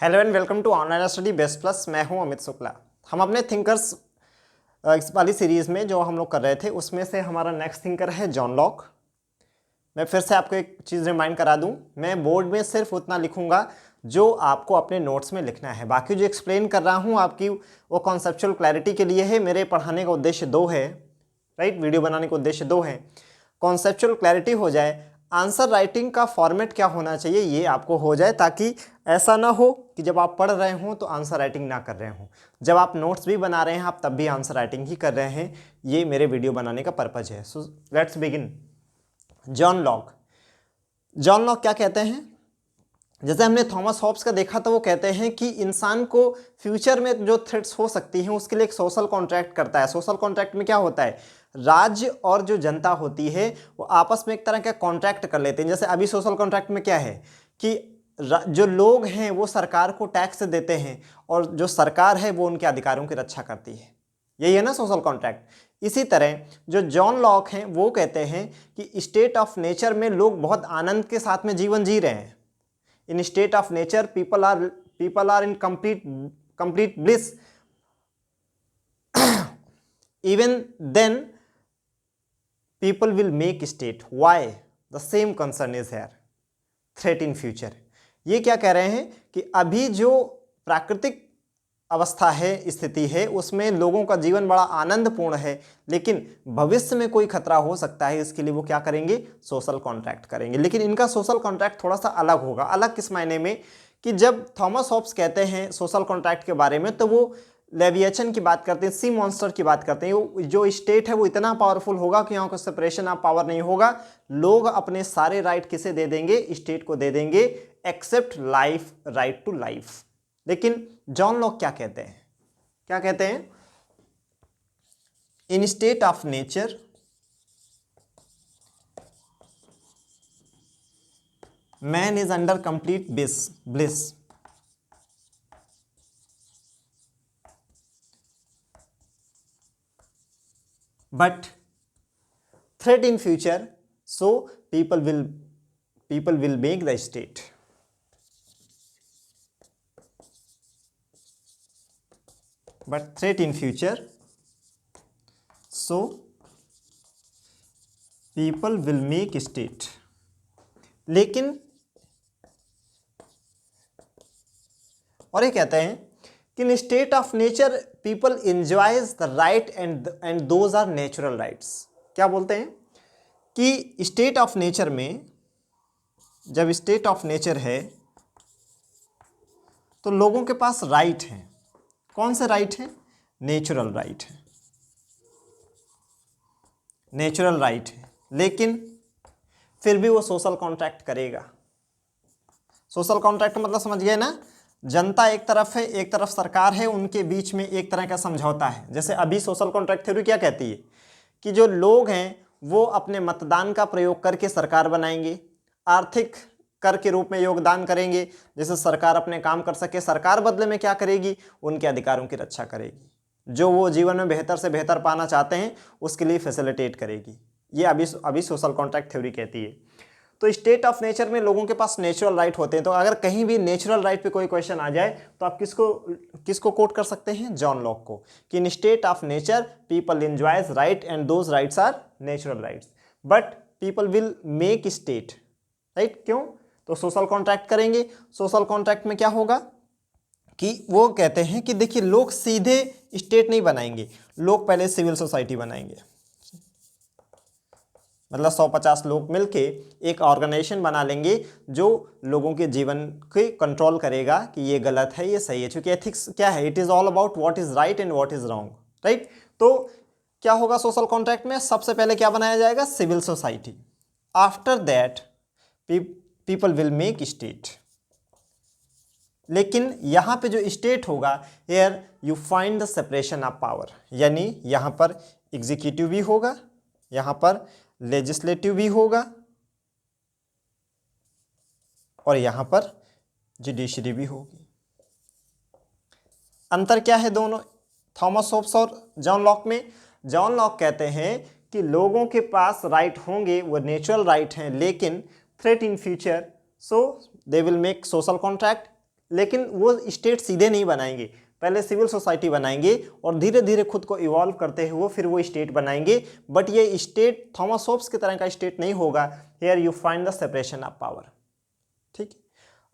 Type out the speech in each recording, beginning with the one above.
Hello and welcome to online study best plus. मैं हूं अमित शुक्ला। हम अपने थिंकर्स इस वाली सीरीज़ में जो हम लोग कर रहे थे उसमें से हमारा नेक्स्ट थिंकर है जॉन लॉक। मैं फिर से आपको एक चीज़ रिमाइंड करा दूं, मैं बोर्ड में सिर्फ उतना लिखूंगा जो आपको अपने नोट्स में लिखना है। बाकी जो एक्सप्लेन कर रहा हूं आपकी वो कॉन्सेप्चुअल क्लैरिटी के लिए है। मेरे पढ़ाने का उद्देश्य दो है, राइट। वीडियो बनाने का उद्देश्य दो है। कॉन्सेप्चुअल क्लैरिटी हो जाए, आंसर राइटिंग का फॉर्मेट क्या होना चाहिए ये आपको हो जाए, ताकि ऐसा ना हो कि जब आप पढ़ रहे हों तो आंसर राइटिंग ना कर रहे हों। जब आप नोट्स भी बना रहे हैं आप तब भी आंसर राइटिंग ही कर रहे हैं। ये मेरे वीडियो बनाने का पर्पज है। So let's begin. John Locke. John Locke क्या कहते हैं? जैसे हमने थॉमस हॉब्स का देखा तो वो कहते हैं कि इंसान को फ्यूचर में जो थ्रेट्स हो सकती हैं उसके लिए एक सोशल कॉन्ट्रैक्ट करता है। सोशल कॉन्ट्रैक्ट में क्या होता है, राज्य और जो जनता होती है वो आपस में एक तरह का कॉन्ट्रैक्ट कर लेते हैं। जैसे अभी सोशल कॉन्ट्रैक्ट में क्या है कि जो लोग हैं वो सरकार को टैक्स देते हैं और जो सरकार है वो उनके अधिकारों की रक्षा करती है। यही है ना सोशल कॉन्ट्रैक्ट। इसी तरह जो जॉन लॉक हैं वो कहते हैं कि स्टेट ऑफ नेचर में लोग बहुत आनंद के साथ में जीवन जी रहे हैं। In state of nature, people are in complete bliss. Even then, people will make state. Why? The same concern is here. Threat in future. ये क्या कह रहे हैं कि अभी जो प्राकृतिक अवस्था है, स्थिति है, उसमें लोगों का जीवन बड़ा आनंदपूर्ण है, लेकिन भविष्य में कोई खतरा हो सकता है। इसके लिए वो क्या करेंगे, सोशल कॉन्ट्रैक्ट करेंगे। लेकिन इनका सोशल कॉन्ट्रैक्ट थोड़ा सा अलग होगा। अलग किस मायने में कि जब थॉमस हॉब्स कहते हैं सोशल कॉन्ट्रैक्ट के बारे में तो वो लेविएशन की बात करते हैं, सी मॉन्स्टर की बात करते हैं। जो स्टेट है वो इतना पावरफुल होगा कि यहाँ को सेपरेशन ऑफ पावर नहीं होगा। लोग अपने सारे राइट किसे दे देंगे, स्टेट को दे देंगे, except life, right to life. लेकिन जॉन लॉक क्या कहते हैं, क्या कहते हैं? In state of nature man is under complete bliss, but threat in future, so people will make the state. But threat in future, so people will make state. लेकिन और ये कहते हैं कि in state of nature people enjoys the right and those are natural rights. क्या बोलते हैं कि स्टेट ऑफ नेचर में, जब स्टेट ऑफ नेचर है तो लोगों के पास राइट हैं। कौन से राइट हैं? नेचुरल राइट है, नेचुरल राइट है। लेकिन फिर भी वो सोशल कॉन्ट्रैक्ट करेगा। सोशल कॉन्ट्रैक्ट मतलब समझ गए ना, जनता एक तरफ है, एक तरफ सरकार है, उनके बीच में एक तरह का समझौता है। जैसे अभी सोशल कॉन्ट्रैक्ट थ्योरी क्या कहती है कि जो लोग हैं वो अपने मतदान का प्रयोग करके सरकार बनाएंगे, आर्थिक कर के रूप में योगदान करेंगे, जिससे सरकार अपने काम कर सके। सरकार बदले में क्या करेगी, उनके अधिकारों की रक्षा करेगी, जो वो जीवन में बेहतर से बेहतर पाना चाहते हैं उसके लिए फैसिलिटेट करेगी। ये अभी सोशल कॉन्ट्रैक्ट थ्योरी कहती है। तो स्टेट ऑफ नेचर में लोगों के पास नेचुरल राइट होते हैं। तो अगर कहीं भी नेचुरल राइट पे कोई क्वेश्चन आ जाए तो आप किसको कोट कर सकते हैं? जॉन लॉक को, कि in state of nature people enjoys right and those rights are natural rights, but people will make state, right. क्यों? तो सोशल कॉन्ट्रैक्ट करेंगे। सोशल कॉन्ट्रैक्ट में क्या होगा कि वो कहते हैं कि देखिए लोग सीधे स्टेट नहीं बनाएंगे, लोग पहले सिविल सोसाइटी बनाएंगे। मतलब 150 लोग मिलके एक ऑर्गेनाइजेशन बना लेंगे जो लोगों के जीवन को कंट्रोल करेगा कि ये गलत है, ये सही है। क्योंकि एथिक्स क्या है, it is all about what is right and what is wrong, right. तो क्या होगा सोशल कॉन्ट्रैक्ट में? सबसे पहले क्या बनाया जाएगा? Civil society. After that people will make state. लेकिन यहाँ पे जो स्टेट होगा, here you find the separation of power, यानी यहाँ पर एग्जीक्यूटिव भी होगा, यहाँ पर लेजिस्लेटिव भी होगा और यहाँ पर जुडिशरी भी होगी। अंतर क्या है दोनों थॉमस होब्स और जॉन लॉक में? जॉन लॉक कहते हैं कि लोगों के पास राइट होंगे, वो नेचुरल राइट हैं, लेकिन threat in future, so they will make social contract. लेकिन वो स्टेट सीधे नहीं बनाएंगे, पहले सिविल सोसाइटी बनाएंगे और धीरे धीरे खुद को इवॉल्व करते हुए फिर वो स्टेट बनाएंगे। बट ये स्टेट थॉमस होब्स की तरह का स्टेट नहीं होगा। Here you find the separation of power. ठीक है,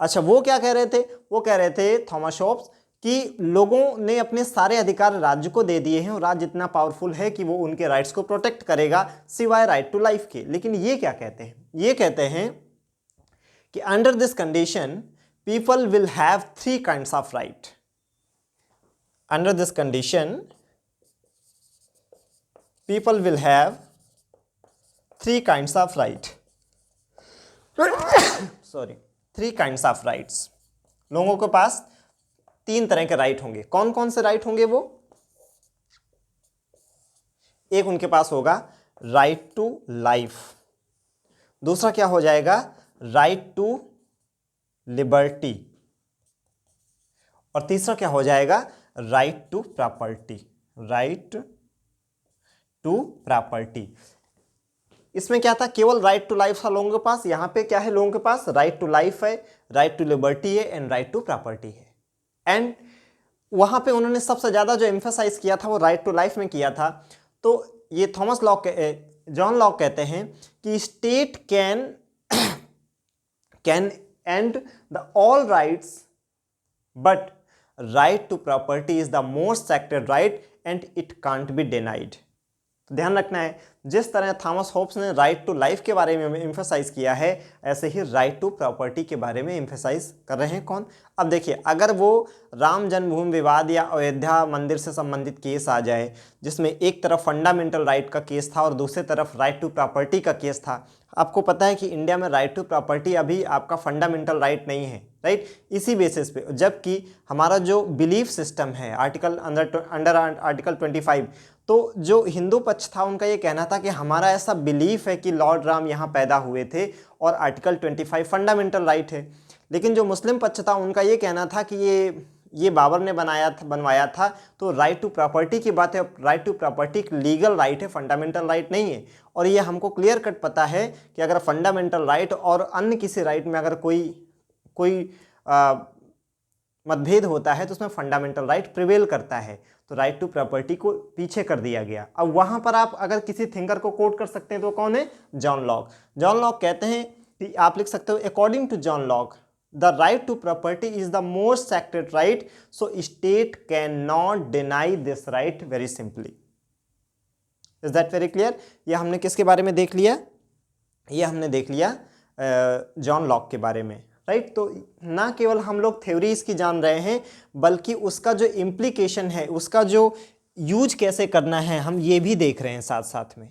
अच्छा वो क्या कह रहे थे, वो कह रहे थे थॉमस होब्स कि लोगों ने अपने सारे अधिकार राज्य को दे दिए हैं और राज्य इतना पावरफुल है कि वो उनके राइट्स को प्रोटेक्ट करेगा सिवाय राइट टू लाइफ के। लेकिन ये क्या कहते हैं, ये कहते हैं कि under this condition people will have 3 kinds of right. Under this condition people will have 3 kinds of right. Sorry, 3 kinds of rights. लोगों के पास 3 तरह के राइट होंगे। कौन कौन से राइट होंगे वो? एक उनके पास होगा राइट टू लाइफ, दूसरा क्या हो जाएगा राइट टू लिबर्टी, और तीसरा क्या हो जाएगा right to property. Right to property. इसमें क्या था, केवल राइट टू लाइफ था लोगों के पास। यहां पे क्या है लोगों के पास, राइट टू लाइफ है, राइट टू लिबर्टी है एंड राइट टू प्रॉपर्टी है। एंड वहां पे उन्होंने सबसे ज्यादा जो एम्फेसाइज किया था वो राइट टू लाइफ में किया था। तो ये जॉन लॉक कहते हैं कि state can end the all rights but right to property is the most sacred right and it can't be denied. तो ध्यान रखना है, जिस तरह थॉमस होब्स ने राइट टू लाइफ के बारे में एम्फेसाइज किया है, ऐसे ही राइट टू प्रॉपर्टी के बारे में एम्फेसाइज कर रहे हैं कौन। अब देखिए, अगर वो राम जन्मभूमि विवाद या अयोध्या मंदिर से संबंधित केस आ जाए जिसमें एक तरफ फंडामेंटल राइट का केस था और दूसरी तरफ राइट टू प्रॉपर्टी का केस था। आपको पता है कि इंडिया में राइट टू प्रॉपर्टी अभी आपका फंडामेंटल राइट नहीं है, राइट। इसी बेसिस पे, जबकि हमारा जो बिलीफ सिस्टम है अंडर आर्टिकल 25, तो जो हिंदू पक्ष था उनका ये कहना था कि हमारा ऐसा बिलीफ है कि लॉर्ड राम यहाँ पैदा हुए थे और आर्टिकल 25 फंडामेंटल राइट है। लेकिन जो मुस्लिम पक्ष था उनका ये कहना था कि ये बाबर ने बनवाया था। तो राइट टू प्रॉपर्टी की बात है, राइट टू प्रॉपर्टी एक लीगल राइट है, फंडामेंटल राइट नहीं है। और ये हमको क्लियर कट पता है कि अगर फंडामेंटल राइट और अन्य किसी राइट में अगर कोई मतभेद होता है तो उसमें फंडामेंटल राइट प्रिवेल करता है। तो राइट टू प्रॉपर्टी को पीछे कर दिया गया। अब वहां पर आप अगर किसी थिंकर को कोट कर सकते हैं तो कौन है, जॉन लॉक। जॉन लॉक कहते हैं कि आप लिख सकते हो according to John Locke the right to property is the most sacred right, so state cannot deny this right very simply. Is that very clear. ये हमने किसके बारे में देख लिया, ये हमने देख लिया जॉन लॉक के बारे में, राइट। तो ना केवल हम लोग थ्योरी इसकी जान रहे हैं बल्कि उसका जो इम्प्लीकेशन है, उसका जो यूज कैसे करना है, हम ये भी देख रहे हैं साथ साथ में।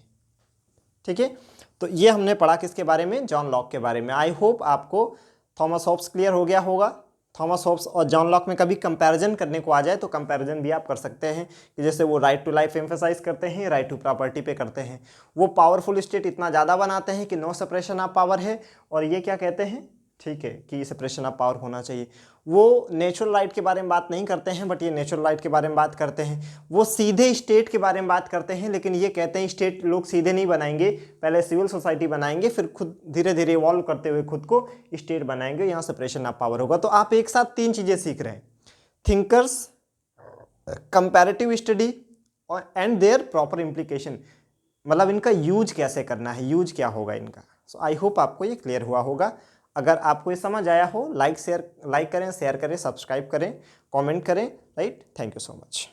ठीक है, तो ये हमने पढ़ा किसके बारे में, जॉन लॉक के बारे में। आई होप आपको थॉमस होब्स क्लियर हो गया होगा। थॉमस होब्स और जॉन लॉक में कभी कंपैरिजन करने को आ जाए तो कंपैरिजन भी आप कर सकते हैं कि जैसे वो राइट टू लाइफ एम्फेसाइज करते हैं, राइट टू प्रॉपर्टी पे करते हैं। वो पावरफुल स्टेट इतना ज़्यादा बनाते हैं कि नो सेपरेशन ऑफ पावर है, और ये क्या कहते हैं, ठीक है, कि सेपरेशन ऑफ पावर होना चाहिए। वो नेचुरल राइट के बारे में बात नहीं करते हैं, बट ये नेचुरल राइट के बारे में बात करते हैं। वो सीधे स्टेट के बारे में बात करते हैं, लेकिन ये कहते हैं स्टेट लोग सीधे नहीं बनाएंगे, पहले सिविल सोसाइटी बनाएंगे, फिर खुद धीरे धीरे इवॉल्व करते हुए खुद को स्टेट बनाएंगे, यहाँ सेपरेशन ऑफ पावर होगा। तो आप एक साथ 3 चीज़ें सीख रहे हैं, थिंकर्स, कंपैरेटिव स्टडी और एंड देयर प्रॉपर इम्प्लीकेशन, मतलब इनका यूज कैसे करना है, यूज क्या होगा इनका। सो आई होप आपको ये क्लियर हुआ होगा। अगर आपको ये समझ आया हो, लाइक करें, शेयर करें, सब्सक्राइब करें, कमेंट करें, right. Thank you so much.